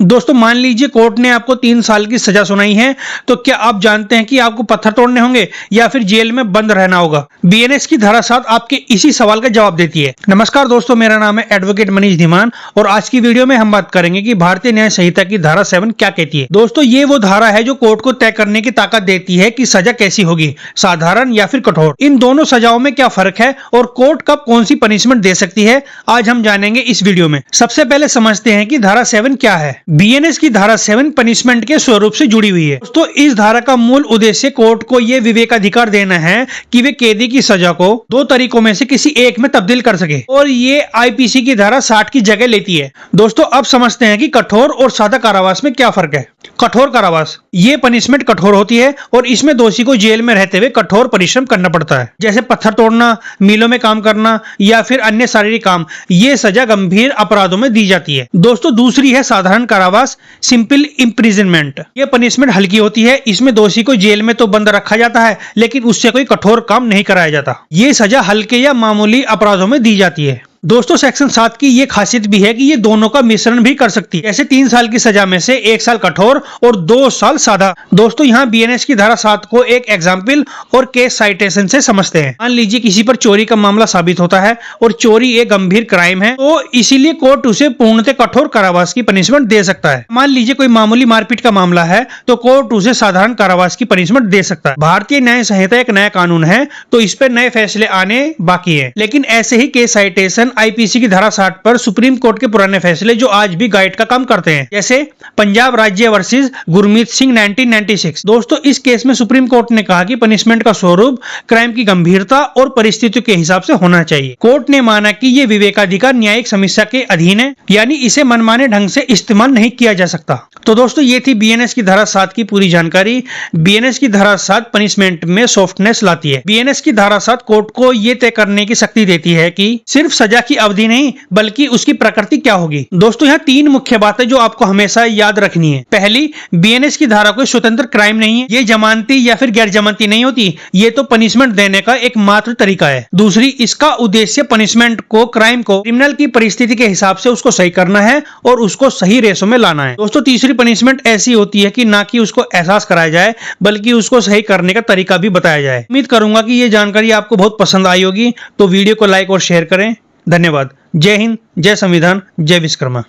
दोस्तों मान लीजिए कोर्ट ने आपको 3 साल की सजा सुनाई है, तो क्या आप जानते हैं कि आपको पत्थर तोड़ने होंगे या फिर जेल में बंद रहना होगा? बीएनएस की धारा 7 आपके इसी सवाल का जवाब देती है। नमस्कार दोस्तों, मेरा नाम है एडवोकेट मनीष धीमान और आज की वीडियो में हम बात करेंगे कि भारतीय न्याय संहिता की धारा 7 क्या कहती है। दोस्तों ये वो धारा है जो कोर्ट को तय करने की ताकत देती है कि सजा कैसी होगी, साधारण या फिर कठोर। इन दोनों सजाओं में क्या फर्क है और कोर्ट कब कौन सी पनिशमेंट दे सकती है, आज हम जानेंगे इस वीडियो में। सबसे पहले समझते हैं कि धारा 7 क्या है। बीएनएस की धारा 7 पनिशमेंट के स्वरूप से जुड़ी हुई है। दोस्तों इस धारा का मूल उद्देश्य कोर्ट को यह विवेकाधिकार देना है कि वे कैदी की सजा को 2 तरीकों में से किसी एक में तब्दील कर सके और ये आईपीसी की धारा 60 की जगह लेती है। दोस्तों अब समझते हैं कि कठोर और सादा कारावास में क्या फर्क है। कठोर कारावास ये पनिशमेंट कठोर होती है और इसमें दोषी को जेल में रहते हुए कठोर परिश्रम करना पड़ता है, जैसे पत्थर तोड़ना, मिलों में काम करना या फिर अन्य शारीरिक काम। ये सजा गंभीर अपराधों में दी जाती है। दोस्तों दूसरी है साधारण कारावास, सिंपल इम्प्रिजनमेंट। ये पनिशमेंट हल्की होती है, इसमें दोषी को जेल में तो बंद रखा जाता है लेकिन उससे कोई कठोर काम नहीं कराया जाता। ये सजा हल्के या मामूली अपराधों में दी जाती है। दोस्तों सेक्शन 7 की ये खासियत भी है कि ये दोनों का मिश्रण भी कर सकती है, जैसे 3 साल की सजा में से 1 साल कठोर और 2 साल सादा। दोस्तों यहाँ बीएनएस की धारा 7 को एक एग्जाम्पल और केस साइटेशन से समझते हैं। मान लीजिए किसी पर चोरी का मामला साबित होता है और चोरी एक गंभीर क्राइम है, तो इसीलिए कोर्ट उसे पूर्णतः कठोर कारावास की पनिशमेंट दे सकता है। मान लीजिए कोई मामूली मारपीट का मामला है तो कोर्ट उसे साधारण कारावास की पनिशमेंट दे सकता है। भारतीय न्याय संहिता एक नया कानून है तो इस पर नए फैसले आने बाकी है, लेकिन ऐसे ही केस साइटेशन आईपीसी की धारा 60 पर सुप्रीम कोर्ट के पुराने फैसले जो आज भी गाइड का काम करते हैं, जैसे पंजाब राज्य वर्सेस गुरमीत सिंह 1996। दोस्तों इस केस में सुप्रीम कोर्ट ने कहा कि पनिशमेंट का स्वरूप क्राइम की गंभीरता और परिस्थितियों के हिसाब से होना चाहिए। कोर्ट ने माना कि यह विवेकाधिकार न्यायिक समीक्षा के अधीन है, यानी इसे मनमाने ढंग से इस्तेमाल नहीं किया जा सकता। तो दोस्तों ये थी बीएनएस की धारा 7 की पूरी जानकारी। बीएनएस की धारा 7 पनिशमेंट में सॉफ्टनेस लाती है। बीएनएस की धारा 7 कोर्ट को यह तय करने की शक्ति देती है कि सिर्फ सजा की अवधि नहीं बल्कि उसकी प्रकृति क्या होगी। दोस्तों यहाँ 3 मुख्य बातें जो आपको हमेशा याद रखनी है। पहली, बीएनएस की धारा कोई स्वतंत्र क्राइम नहीं है, ये जमानती या फिर गैर जमानती नहीं होती, ये तो पनिशमेंट देने का एकमात्र तरीका है। दूसरी, इसका उद्देश्य पनिशमेंट को, क्राइम को क्रिमिनल की परिस्थिति के हिसाब से उसको सही करना है और उसको सही रेशो में लाना है। दोस्तों तीसरी पनिशमेंट ऐसी होती है कि ना कि उसको एहसास कराया जाए बल्कि उसको सही करने का तरीका भी बताया जाए। उम्मीद करूंगा कि ये जानकारी आपको बहुत पसंद आई होगी, तो वीडियो को लाइक और शेयर करें। धन्यवाद। जय हिंद, जय संविधान, जय विश्वकर्मा।